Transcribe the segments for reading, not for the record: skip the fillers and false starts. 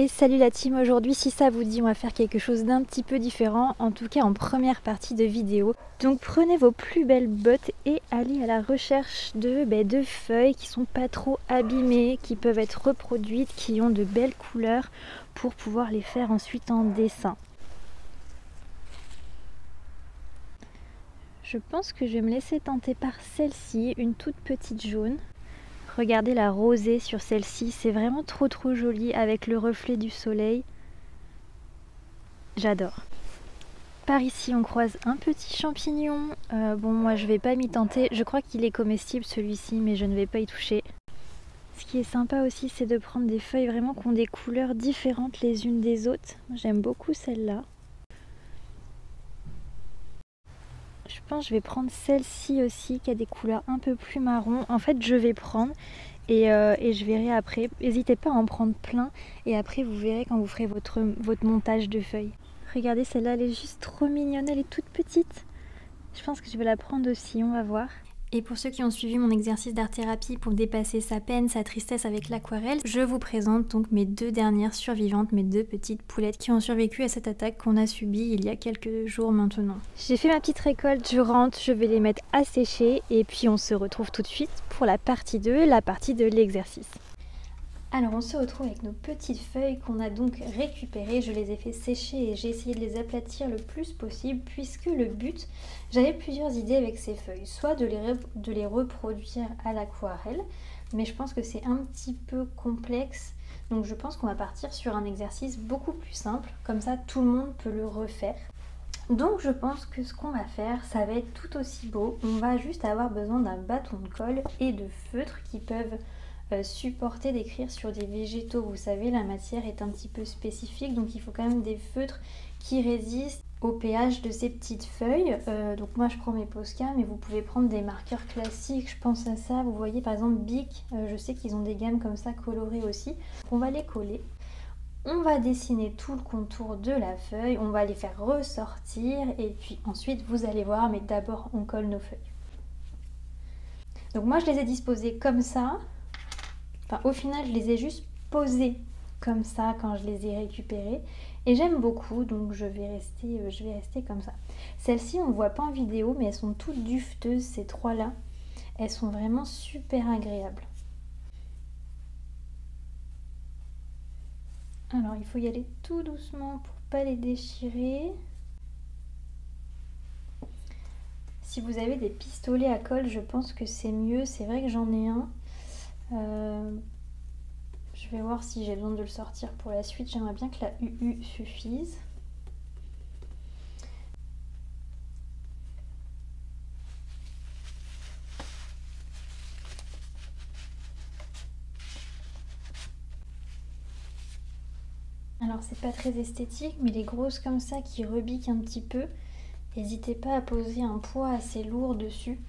Et salut la team, aujourd'hui si ça vous dit on va faire quelque chose d'un petit peu différent, en tout cas en première partie de vidéo. Donc prenez vos plus belles bottes et allez à la recherche de feuilles qui sont pas trop abîmées, qui peuvent être reproduites, qui ont de belles couleurs pour pouvoir les faire ensuite en dessin. Je pense que je vais me laisser tenter par celle-ci, une toute petite jaune. Regardez la rosée sur celle-ci, c'est vraiment trop joli avec le reflet du soleil. J'adore. Par ici on croise un petit champignon. Bon moi je vais pas m'y tenter, je crois qu'il est comestible celui-ci mais je ne vais pas y toucher. Ce qui est sympa aussi c'est de prendre des feuilles vraiment qui ont des couleurs différentes les unes des autres. J'aime beaucoup celle-là. Je pense que je vais prendre celle-ci aussi qui a des couleurs un peu plus marron. En fait je vais prendre et je verrai après. N'hésitez pas à en prendre plein et après vous verrez quand vous ferez votre montage de feuilles. Regardez celle-là, elle est juste trop mignonne, elle est toute petite. Je pense que je vais la prendre aussi, on va voir. Et pour ceux qui ont suivi mon exercice d'art-thérapie pour dépasser sa peine, sa tristesse avec l'aquarelle, je vous présente donc mes deux dernières survivantes, mes deux petites poulettes qui ont survécu à cette attaque qu'on a subie il y a quelques jours maintenant. J'ai fait ma petite récolte, je rentre, je vais les mettre à sécher et puis on se retrouve tout de suite pour la partie 2, la partie de l'exercice. Alors on se retrouve avec nos petites feuilles qu'on a donc récupérées, je les ai fait sécher et j'ai essayé de les aplatir le plus possible puisque le but, j'avais plusieurs idées avec ces feuilles, soit de les reproduire à l'aquarelle, mais je pense que c'est un petit peu complexe, donc je pense qu'on va partir sur un exercice beaucoup plus simple, comme ça tout le monde peut le refaire. Donc je pense que ce qu'on va faire, ça va être tout aussi beau, on va juste avoir besoin d'un bâton de colle et de feutres qui peuvent supporter d'écrire sur des végétaux. Vous savez, la matière est un petit peu spécifique, donc il faut quand même des feutres qui résistent au pH de ces petites feuilles. Donc moi je prends mes Posca, mais vous pouvez prendre des marqueurs classiques, je pense à ça. Vous voyez par exemple Bic, je sais qu'ils ont des gammes comme ça colorées aussi. On va les coller. On va dessiner tout le contour de la feuille, on va les faire ressortir et puis ensuite vous allez voir, mais d'abord on colle nos feuilles. Donc moi je les ai disposées comme ça. Enfin, au final, je les ai juste posées comme ça quand je les ai récupérées. Et j'aime beaucoup, donc je vais rester comme ça. Celles-ci, on ne voit pas en vidéo, mais elles sont toutes dufteuses, ces trois-là. Elles sont vraiment super agréables. Alors, il faut y aller tout doucement pour ne pas les déchirer. Si vous avez des pistolets à colle, je pense que c'est mieux. C'est vrai que j'en ai un. Je vais voir si j'ai besoin de le sortir pour la suite. J'aimerais bien que la UU suffise. Alors c'est pas très esthétique, mais les grosses comme ça qui rebiquent un petit peu, n'hésitez pas à poser un poids assez lourd dessus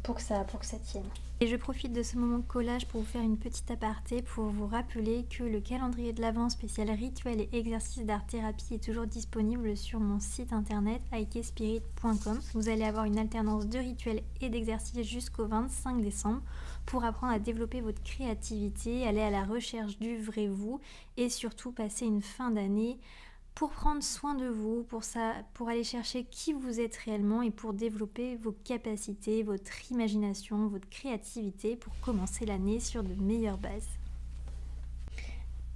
pour que ça tienne. Et je profite de ce moment de collage pour vous faire une petite aparté pour vous rappeler que le calendrier de l'Avent spécial rituels et exercices d'art-thérapie est toujours disponible sur mon site internet aikespirit.com. Vous allez avoir une alternance de rituels et d'exercices jusqu'au 25 décembre pour apprendre à développer votre créativité, aller à la recherche du vrai vous et surtout passer une fin d'année pour prendre soin de vous, pour aller chercher qui vous êtes réellement et pour développer vos capacités, votre imagination, votre créativité pour commencer l'année sur de meilleures bases.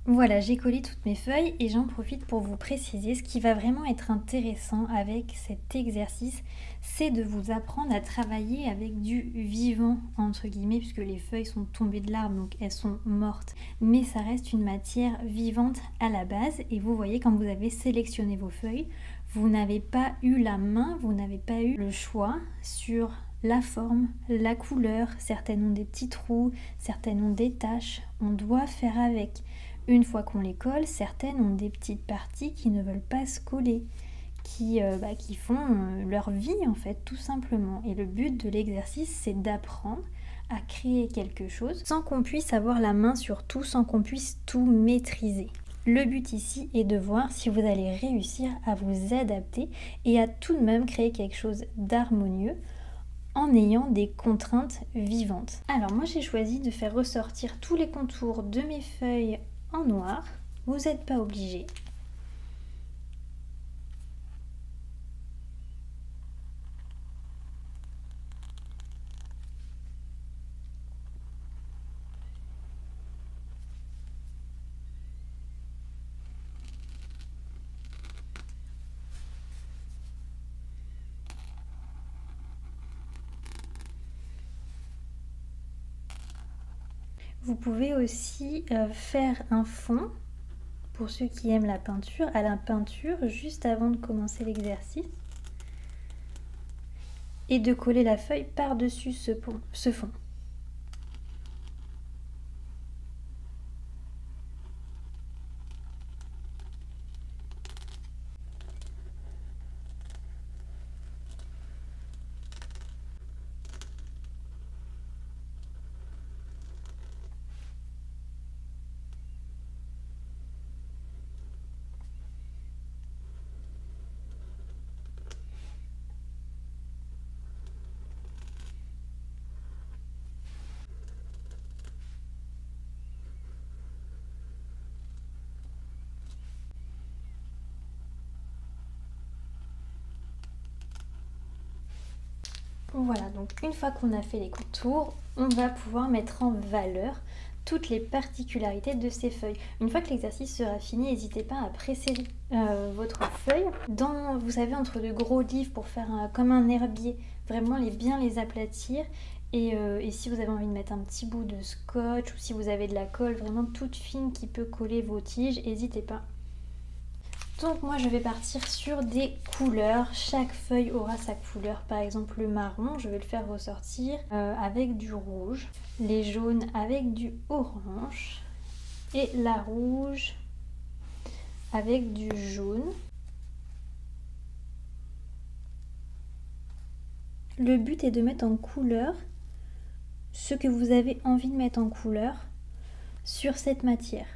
Voilà, j'ai collé toutes mes feuilles et j'en profite pour vous préciser ce qui va vraiment être intéressant avec cet exercice, c'est de vous apprendre à travailler avec du vivant, entre guillemets, puisque les feuilles sont tombées de l'arbre, donc elles sont mortes. Mais ça reste une matière vivante à la base et vous voyez quand vous avez sélectionné vos feuilles, vous n'avez pas eu la main, vous n'avez pas eu le choix sur la forme, la couleur. Certaines ont des petits trous, certaines ont des taches, on doit faire avec. Une fois qu'on les colle, certaines ont des petites parties qui ne veulent pas se coller, qui font leur vie en fait, tout simplement. Et le but de l'exercice, c'est d'apprendre à créer quelque chose sans qu'on puisse avoir la main sur tout, sans qu'on puisse tout maîtriser. Le but ici est de voir si vous allez réussir à vous adapter et à tout de même créer quelque chose d'harmonieux en ayant des contraintes vivantes. Alors moi j'ai choisi de faire ressortir tous les contours de mes feuilles en noir Vous n'êtes pas obligé. Vous pouvez aussi faire un fond, pour ceux qui aiment la peinture, à la peinture juste avant de commencer l'exercice. Et de coller la feuille par-dessus ce fond. Voilà, donc une fois qu'on a fait les contours, on va pouvoir mettre en valeur toutes les particularités de ces feuilles. Une fois que l'exercice sera fini, n'hésitez pas à presser votre feuille dans, vous savez, entre de gros livres pour faire comme un herbier, vraiment bien les aplatir. Et si vous avez envie de mettre un petit bout de scotch ou si vous avez de la colle vraiment toute fine qui peut coller vos tiges, n'hésitez pas. Donc moi je vais partir sur des couleurs, chaque feuille aura sa couleur, par exemple le marron, je vais le faire ressortir avec du rouge, les jaunes avec du orange et la rouge avec du jaune. Le but est de mettre en couleur ce que vous avez envie de mettre en couleur sur cette matière.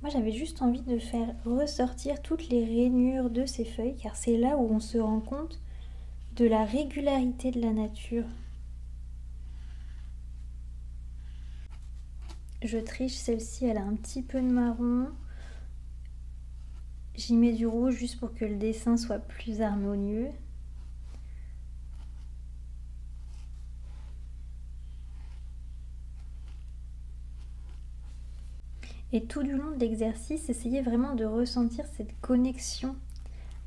Moi j'avais juste envie de faire ressortir toutes les rainures de ces feuilles car c'est là où on se rend compte de la régularité de la nature. Je triche, celle-ci elle a un petit peu de marron. J'y mets du rouge juste pour que le dessin soit plus harmonieux. Et tout du long de l'exercice, essayez vraiment de ressentir cette connexion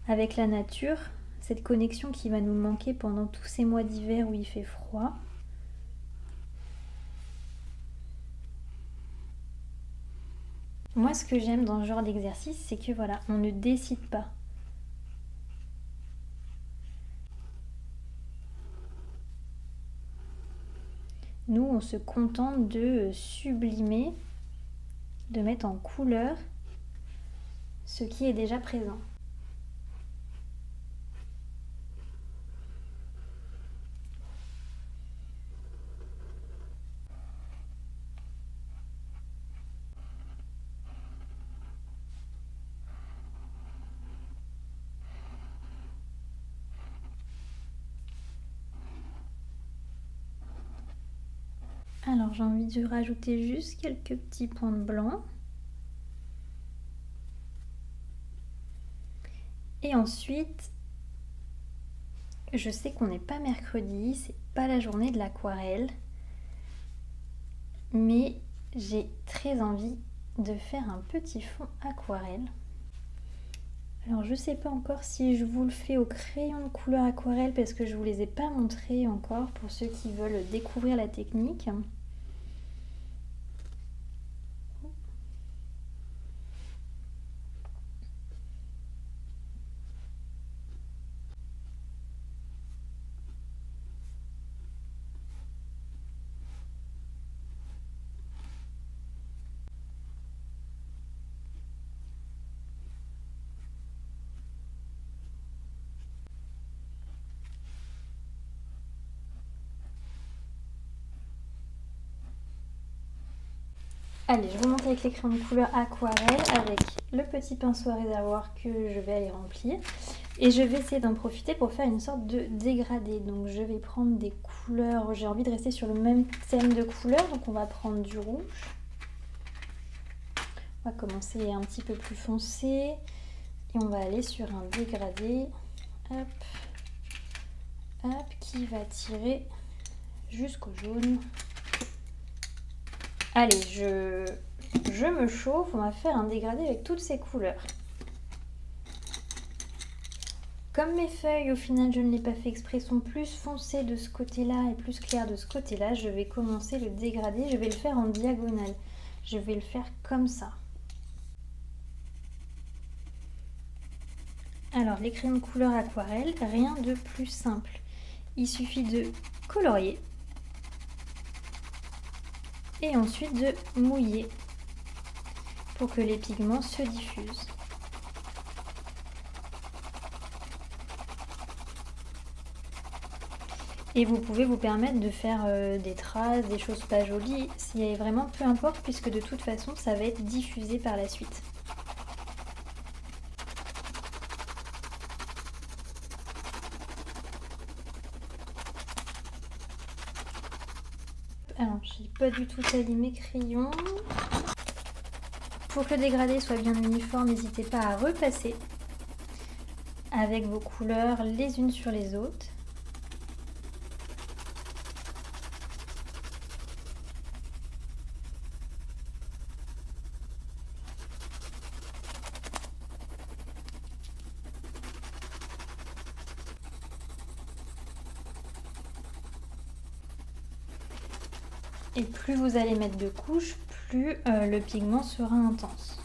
avec la nature, cette connexion qui va nous manquer pendant tous ces mois d'hiver où il fait froid. Moi, ce que j'aime dans ce genre d'exercice, c'est que voilà, on ne décide pas. Nous, on se contente de sublimer, de mettre en couleur ce qui est déjà présent. Alors j'ai envie de rajouter juste quelques petits points de blanc. Et ensuite, je sais qu'on n'est pas mercredi, c'est pas la journée de l'aquarelle, mais j'ai très envie de faire un petit fond aquarelle. Alors je sais pas encore si je vous le fais au crayon de couleur aquarelle parce que je vous les ai pas montrés encore pour ceux qui veulent découvrir la technique. Allez, je remonte avec les crayons de couleur aquarelle avec le petit pinceau à réservoir que je vais aller remplir. Et je vais essayer d'en profiter pour faire une sorte de dégradé. Donc je vais prendre des couleurs, j'ai envie de rester sur le même thème de couleurs, donc on va prendre du rouge. On va commencer un petit peu plus foncé et on va aller sur un dégradé, hop, hop, qui va tirer jusqu'au jaune. Allez, je me chauffe, on va faire un dégradé avec toutes ces couleurs. Comme mes feuilles, au final, je ne l'ai pas fait exprès, sont plus foncées de ce côté-là et plus claires de ce côté-là, je vais commencer le dégradé, je vais le faire en diagonale. Je vais le faire comme ça. Alors, les crayons de couleur aquarelle, rien de plus simple. Il suffit de colorier et ensuite de mouiller pour que les pigments se diffusent. Et vous pouvez vous permettre de faire des traces, des choses pas jolies, c'est vraiment peu importe puisque de toute façon ça va être diffusé par la suite. Alors j'ai pas du tout taillé mes crayons. Pour que le dégradé soit bien uniforme, n'hésitez pas à repasser avec vos couleurs les unes sur les autres. Et plus vous allez mettre de couches, plus le pigment sera intense.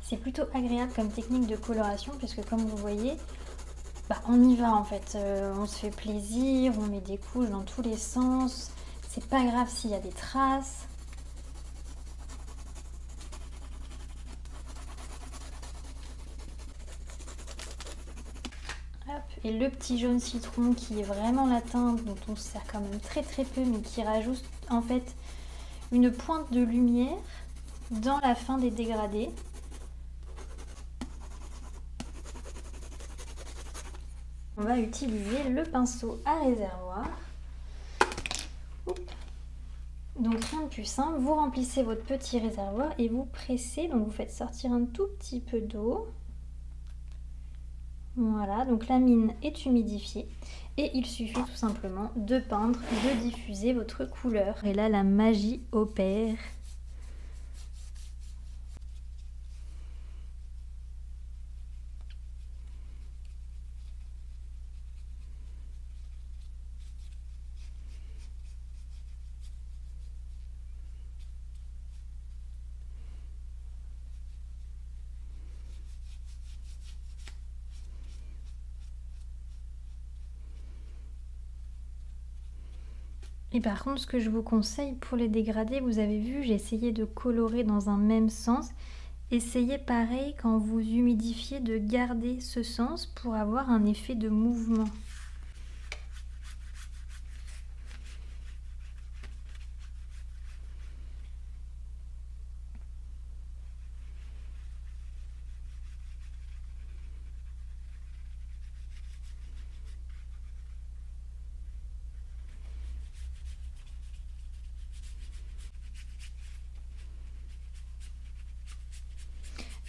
C'est plutôt agréable comme technique de coloration puisque comme vous voyez, on y va en fait. On se fait plaisir, on met des couches dans tous les sens. C'est pas grave s'il y a des traces. Hop. Et le petit jaune citron qui est vraiment la teinte dont on se sert quand même très peu mais qui rajoute en fait une pointe de lumière dans la fin des dégradés. On va utiliser le pinceau à réservoir. Donc rien de plus simple, vous remplissez votre petit réservoir et vous pressez, donc vous faites sortir un tout petit peu d'eau. Voilà, donc la mine est humidifiée et il suffit tout simplement de peindre, de diffuser votre couleur. Et là la magie opère. Et par contre, ce que je vous conseille pour les dégradés, vous avez vu, j'ai essayé de colorer dans un même sens. Essayez pareil quand vous humidifiez de garder ce sens pour avoir un effet de mouvement.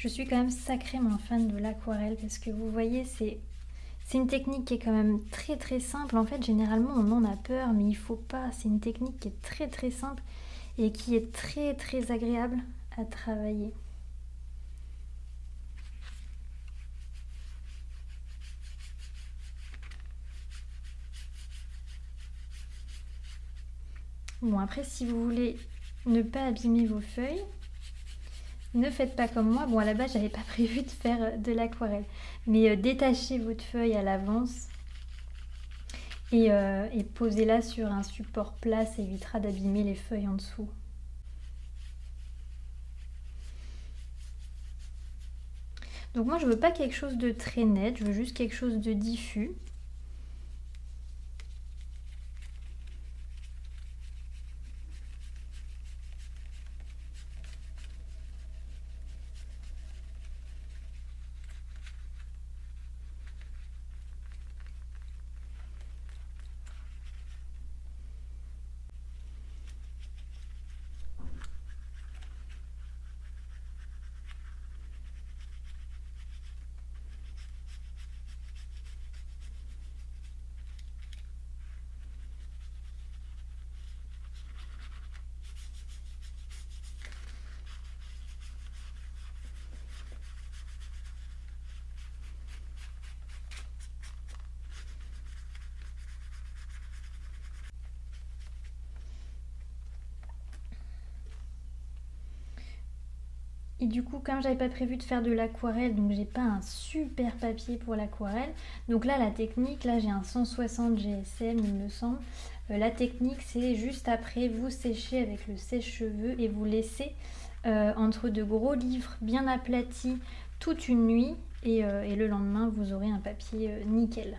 Je suis quand même sacrément fan de l'aquarelle parce que vous voyez, c'est une technique qui est quand même très très simple. En fait, généralement, on en a peur, mais il faut pas. C'est une technique qui est très très simple et qui est très très agréable à travailler. Bon, après, si vous voulez ne pas abîmer vos feuilles, ne faites pas comme moi. Bon, à la base, j'avais pas prévu de faire de l'aquarelle. Mais détachez votre feuille à l'avance et posez-la sur un support plat. Ça évitera d'abîmer les feuilles en dessous. Donc moi, je veux pas quelque chose de très net. Je veux juste quelque chose de diffus. Et du coup, comme j'avais pas prévu de faire de l'aquarelle, donc j'ai pas un super papier pour l'aquarelle. Donc là, la technique, là j'ai un 160 GSM, il me semble. La technique, c'est juste après, vous séchez avec le sèche-cheveux et vous laissez entre de gros livres bien aplatis toute une nuit. Et le lendemain, vous aurez un papier nickel.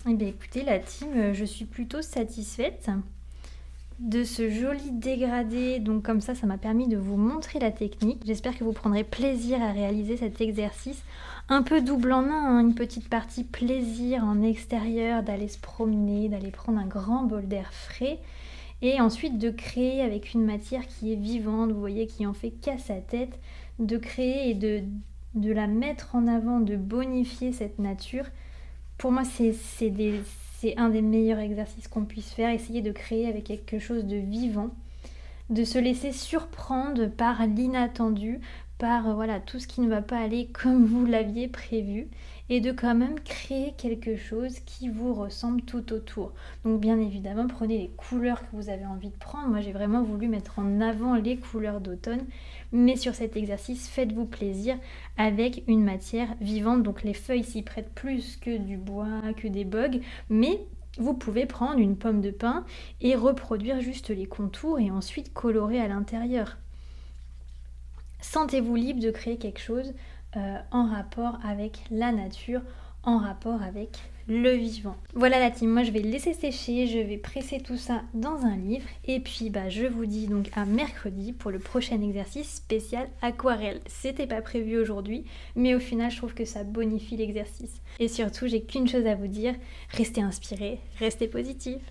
Et bien écoutez, la team, je suis plutôt satisfaite de ce joli dégradé. Donc comme ça m'a permis de vous montrer la technique. J'espère que vous prendrez plaisir à réaliser cet exercice un peu double en un, hein, une petite partie plaisir en extérieur, d'aller se promener, d'aller prendre un grand bol d'air frais et ensuite de créer avec une matière qui est vivante, vous voyez, qui en fait qu'à sa tête, de créer et de la mettre en avant, de bonifier cette nature. Pour moi, c'est un des meilleurs exercices qu'on puisse faire, essayer de créer avec quelque chose de vivant, de se laisser surprendre par l'inattendu, par voilà, tout ce qui ne va pas aller comme vous l'aviez prévu, et de quand même créer quelque chose qui vous ressemble tout autour. Donc bien évidemment, prenez les couleurs que vous avez envie de prendre. Moi, j'ai vraiment voulu mettre en avant les couleurs d'automne, mais sur cet exercice, faites-vous plaisir avec une matière vivante. Donc les feuilles s'y prêtent plus que du bois, que des bogues, mais vous pouvez prendre une pomme de pin et reproduire juste les contours et ensuite colorer à l'intérieur. Sentez-vous libre de créer quelque chose en rapport avec la nature, en rapport avec le vivant. Voilà la team, moi je vais laisser sécher, je vais presser tout ça dans un livre et puis je vous dis donc à mercredi pour le prochain exercice spécial aquarelle. C'était pas prévu aujourd'hui, mais au final je trouve que ça bonifie l'exercice. Et surtout, j'ai qu'une chose à vous dire, restez inspirés, restez positifs.